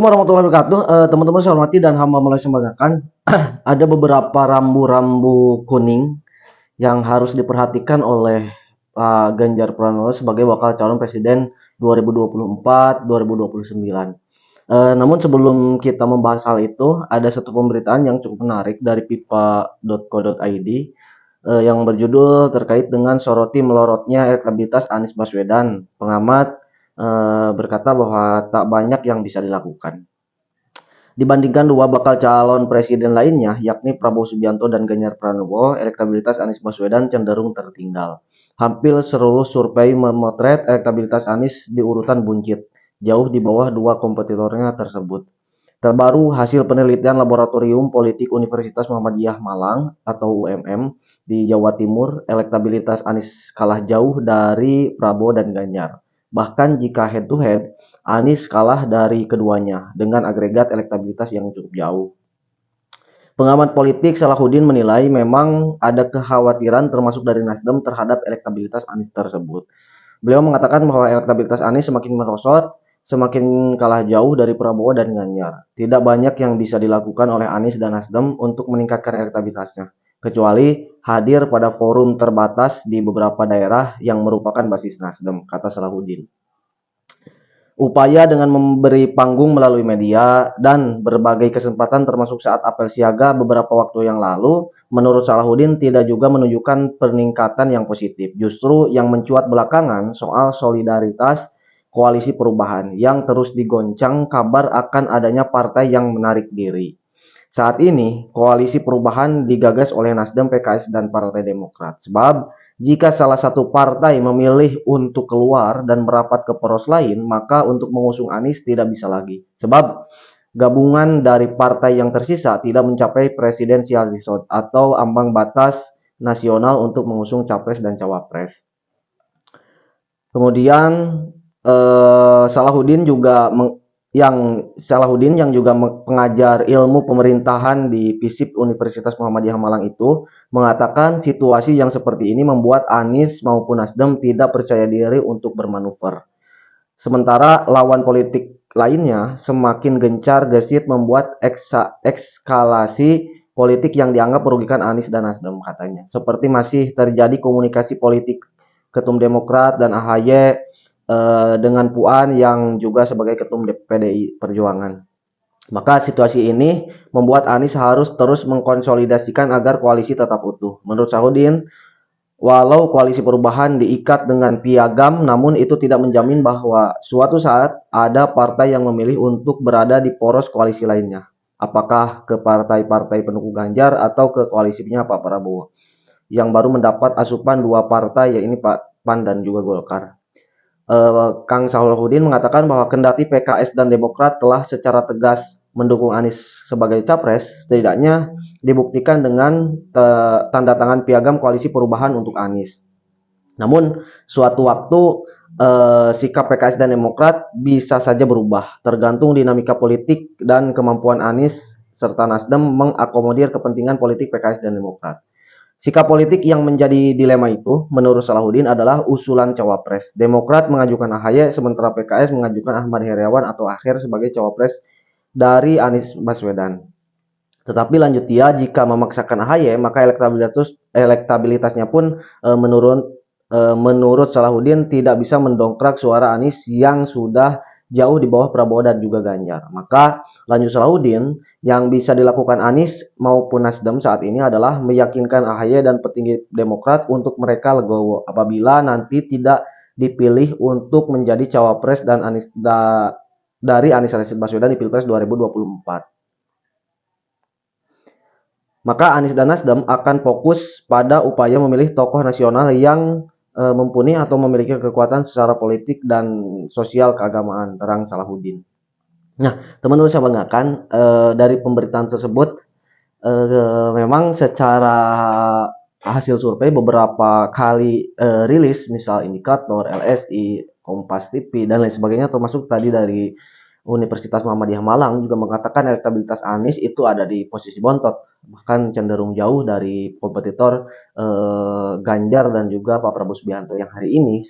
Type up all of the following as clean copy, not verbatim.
Warahmatullahi wabarakatuh. Teman-teman saya hormati dan hamba mulai sembahkan. Ada beberapa rambu-rambu kuning yang harus diperhatikan oleh Pak Ganjar Pranowo sebagai bakal calon presiden 2024-2029. Namun sebelum kita membahas hal itu, ada satu pemberitaan yang cukup menarik dari pipa.co.id yang berjudul terkait dengan soroti melorotnya elektabilitas Anies Baswedan. Pengamat berkata bahwa tak banyak yang bisa dilakukan. Dibandingkan dua bakal calon presiden lainnya, yakni Prabowo Subianto dan Ganjar Pranowo, elektabilitas Anies Baswedan cenderung tertinggal. Hampir seluruh survei memotret elektabilitas Anies di urutan buncit, jauh di bawah dua kompetitornya tersebut. Terbaru hasil penelitian Laboratorium Politik Universitas Muhammadiyah Malang atau UMM di Jawa Timur, elektabilitas Anies kalah jauh dari Prabowo dan Ganjar. Bahkan jika head to head, Anies kalah dari keduanya dengan agregat elektabilitas yang cukup jauh. Pengamat politik Salahuddin menilai memang ada kekhawatiran termasuk dari Nasdem terhadap elektabilitas Anies tersebut. Beliau mengatakan bahwa elektabilitas Anies semakin merosot, semakin kalah jauh dari Prabowo dan Ganjar. Tidak banyak yang bisa dilakukan oleh Anies dan Nasdem untuk meningkatkan elektabilitasnya, kecuali hadir pada forum terbatas di beberapa daerah yang merupakan basis Nasdem, kata Salahuddin. Upaya dengan memberi panggung melalui media dan berbagai kesempatan termasuk saat apel siaga beberapa waktu yang lalu, menurut Salahuddin tidak juga menunjukkan peningkatan yang positif. Justru yang mencuat belakangan soal solidaritas koalisi perubahan yang terus digoncang kabar akan adanya partai yang menarik diri. Saat ini, koalisi perubahan digagas oleh Nasdem, PKS, dan Partai Demokrat. Sebab, jika salah satu partai memilih untuk keluar dan merapat ke poros lain, maka untuk mengusung Anies tidak bisa lagi. Sebab, gabungan dari partai yang tersisa tidak mencapai presidensial threshold atau ambang batas nasional untuk mengusung capres dan cawapres. Kemudian Salahuddin juga Salahuddin yang juga pengajar ilmu pemerintahan di FISIP Universitas Muhammadiyah Malang itu mengatakan situasi yang seperti ini membuat Anies maupun Nasdem tidak percaya diri untuk bermanuver. Sementara lawan politik lainnya semakin gencar gesit membuat ekskalasi politik yang dianggap merugikan Anies dan Nasdem katanya. Seperti masih terjadi komunikasi politik Ketum Demokrat dan AHY dengan Puan yang juga sebagai Ketum PDI Perjuangan. Maka situasi ini membuat Anies harus terus mengkonsolidasikan agar koalisi tetap utuh. Menurut Salahuddin, walau koalisi perubahan diikat dengan piagam, namun itu tidak menjamin bahwa suatu saat ada partai yang memilih untuk berada di poros koalisi lainnya. Apakah ke partai-partai pendukung Ganjar atau ke koalisinya Pak Prabowo yang baru mendapat asupan dua partai, yaitu PAN dan juga Golkar. Kang Salahuddin mengatakan bahwa kendati PKS dan Demokrat telah secara tegas mendukung Anies sebagai capres, setidaknya dibuktikan dengan tanda tangan piagam koalisi perubahan untuk Anies. Namun suatu waktu sikap PKS dan Demokrat bisa saja berubah, tergantung dinamika politik dan kemampuan Anies serta Nasdem mengakomodir kepentingan politik PKS dan Demokrat. Sikap politik yang menjadi dilema itu, menurut Salahuddin, adalah usulan cawapres. Demokrat mengajukan AHY, sementara PKS mengajukan Ahmad Heriawan atau Akhir sebagai cawapres dari Anies Baswedan. Tetapi lanjut dia, jika memaksakan AHY, maka elektabilitasnya pun menurut Salahuddin tidak bisa mendongkrak suara Anies yang sudah jauh di bawah Prabowo dan juga Ganjar. Maka lanjut Salahuddin, yang bisa dilakukan Anies maupun Nasdem saat ini adalah meyakinkan AHY dan petinggi Demokrat untuk mereka legowo apabila nanti tidak dipilih untuk menjadi cawapres dan dari Anies Baswedan di Pilpres 2024. Maka Anies dan Nasdem akan fokus pada upaya memilih tokoh nasional yang mumpuni atau memiliki kekuatan secara politik dan sosial keagamaan, terang Salahuddin. Nah, teman-teman saya banggakan dari pemberitaan tersebut memang secara hasil survei beberapa kali rilis, misal Indikator, LSI, Kompas TV dan lain sebagainya, termasuk tadi dari Universitas Muhammadiyah Malang juga mengatakan elektabilitas Anies itu ada di posisi bontot, bahkan cenderung jauh dari kompetitor Ganjar dan juga Pak Prabowo Subianto yang hari ini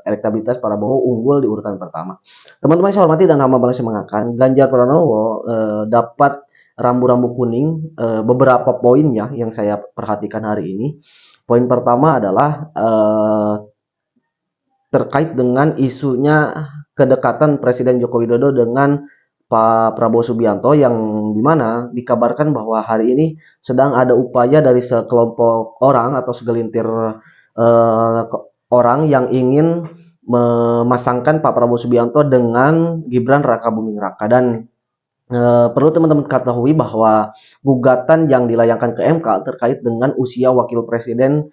elektabilitas Prabowo unggul di urutan pertama. Teman-teman saya hormati dan hamba saya mengatakan Ganjar Pranowo dapat rambu-rambu kuning beberapa poinnya yang saya perhatikan hari ini. Poin pertama adalah terkait dengan isunya kedekatan Presiden Joko Widodo dengan Pak Prabowo Subianto yang dimana dikabarkan bahwa hari ini sedang ada upaya dari sekelompok orang atau segelintir orang yang ingin memasangkan Pak Prabowo Subianto dengan Gibran Rakabuming Raka dan perlu teman-teman ketahui bahwa gugatan yang dilayangkan ke MK terkait dengan usia wakil presiden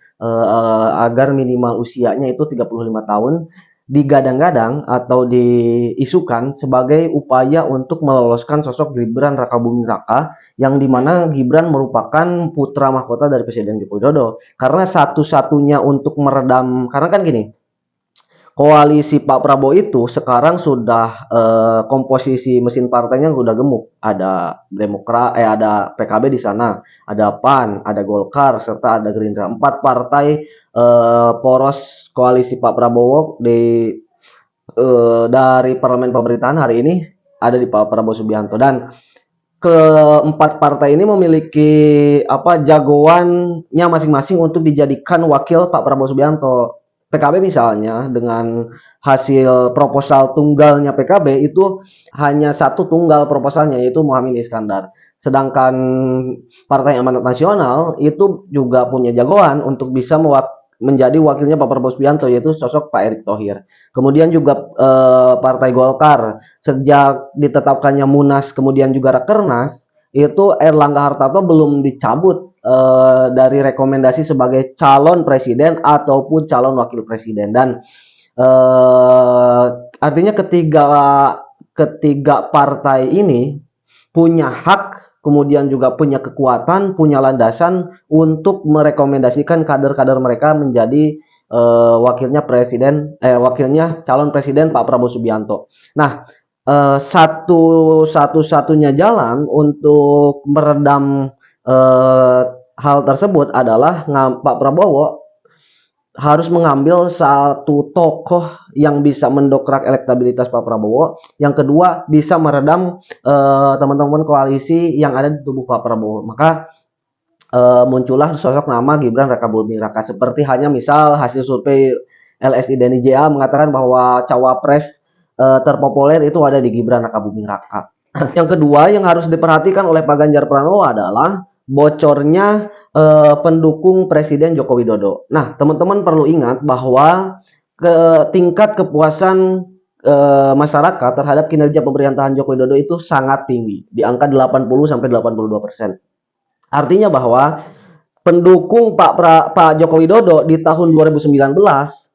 agar minimal usianya itu 35 tahun digadang-gadang atau diisukan sebagai upaya untuk meloloskan sosok Gibran Rakabuming Raka yang dimana Gibran merupakan putra mahkota dari Presiden Joko Widodo karena satu-satunya untuk meredam karena kan gini koalisi Pak Prabowo itu sekarang sudah komposisi mesin partainya sudah gemuk. Ada Demokrat, ada PKB di sana, ada PAN, ada Golkar, serta ada Gerindra. 4 partai poros koalisi Pak Prabowo dari parlemen pemerintahan hari ini ada di Pak Prabowo Subianto dan keempat partai ini memiliki jagoannya masing-masing untuk dijadikan wakil Pak Prabowo Subianto. PKB misalnya dengan hasil proposal tunggalnya PKB itu hanya satu tunggal proposalnya yaitu Muhammad Iskandar. Sedangkan Partai Amanat Nasional itu juga punya jagoan untuk bisa menjadi wakilnya Pak Prabowo Subianto yaitu sosok Pak Erick Thohir. Kemudian juga Partai Golkar sejak ditetapkannya Munas kemudian juga Rakernas itu Erlangga Hartarto belum dicabut dari rekomendasi sebagai calon presiden ataupun calon wakil presiden dan artinya ketiga partai ini punya hak kemudian juga punya kekuatan, punya landasan untuk merekomendasikan kader-kader mereka menjadi wakilnya calon presiden Pak Prabowo Subianto. Nah, satu-satunya jalan untuk meredam hal tersebut adalah Pak Prabowo harus mengambil satu tokoh yang bisa mendokrak elektabilitas Pak Prabowo. Yang kedua bisa meredam teman-teman koalisi yang ada di tubuh Pak Prabowo. Maka muncullah sosok nama Gibran Rakabuming Raka. Seperti hanya misal hasil survei LSI Denny JA mengatakan bahwa cawapres terpopuler itu ada di Gibran Rakabuming Raka. Yang kedua yang harus diperhatikan oleh Pak Ganjar Pranowo adalah bocornya pendukung Presiden Joko Widodo. Nah, teman-teman perlu ingat bahwa tingkat kepuasan masyarakat terhadap kinerja pemerintahan Joko Widodo itu sangat tinggi, di angka 80-82%. Artinya bahwa pendukung Pak Joko Widodo di tahun 2019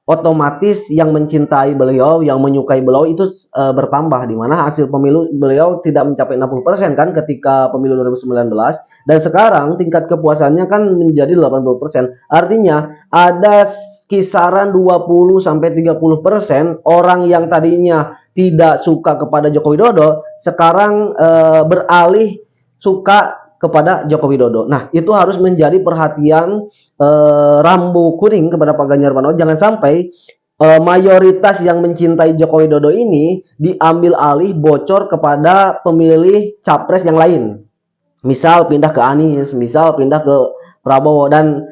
otomatis yang mencintai beliau, yang menyukai beliau itu bertambah di mana hasil pemilu beliau tidak mencapai 60% kan ketika pemilu 2019 dan sekarang tingkat kepuasannya kan menjadi 80%. Artinya ada kisaran 20-30% orang yang tadinya tidak suka kepada Joko Widodo sekarang beralih suka kepada Joko Widodo. Nah, itu harus menjadi perhatian rambu kuning kepada Pak Ganjar Pranowo. Jangan sampai mayoritas yang mencintai Joko Widodo ini diambil alih bocor kepada pemilih capres yang lain. Misal pindah ke Anies, misal pindah ke Prabowo dan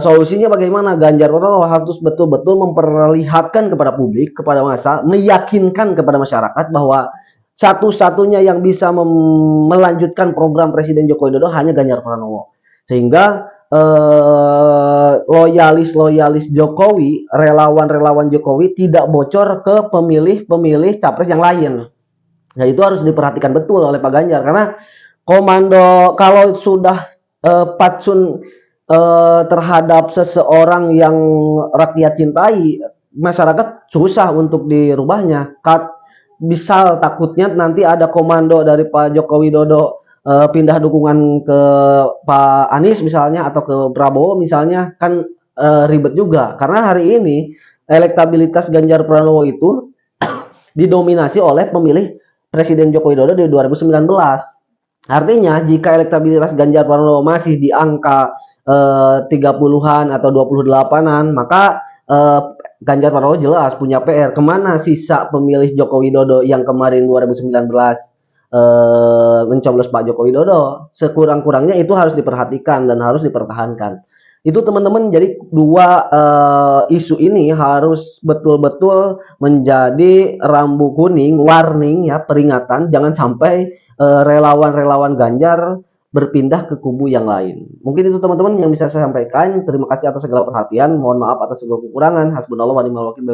solusinya bagaimana? Ganjar Pranowo harus betul-betul memperlihatkan kepada publik, kepada massa, meyakinkan kepada masyarakat bahwa satu-satunya yang bisa melanjutkan program Presiden Joko Widodo hanya Ganjar Pranowo. Sehingga loyalis Jokowi, relawan Jokowi tidak bocor ke pemilih capres yang lain. Nah, itu harus diperhatikan betul oleh Pak Ganjar karena komando kalau sudah patsun terhadap seseorang yang rakyat cintai, masyarakat susah untuk dirubahnya. Misal takutnya nanti ada komando dari Pak Joko Widodo pindah dukungan ke Pak Anies misalnya atau ke Prabowo misalnya kan ribet juga karena hari ini elektabilitas Ganjar Pranowo itu didominasi oleh pemilih Presiden Joko Widodo di 2019. Artinya jika elektabilitas Ganjar Pranowo masih di angka 30-an atau 28-an, maka Ganjar Pranowo jelas punya PR. Kemana sisa pemilih Joko Widodo yang kemarin 2019 mencoblos Pak Joko Widodo? Sekurang-kurangnya itu harus diperhatikan dan harus dipertahankan. Itu teman-teman, jadi dua isu ini harus betul-betul menjadi rambu kuning, warning ya, peringatan jangan sampai relawan-relawan Ganjar berpindah ke kubu yang lain. Mungkin itu teman-teman yang bisa saya sampaikan. Terima kasih atas segala perhatian. Mohon maaf atas segala kekurangan. Hasbunallah wa ni'mal wakil.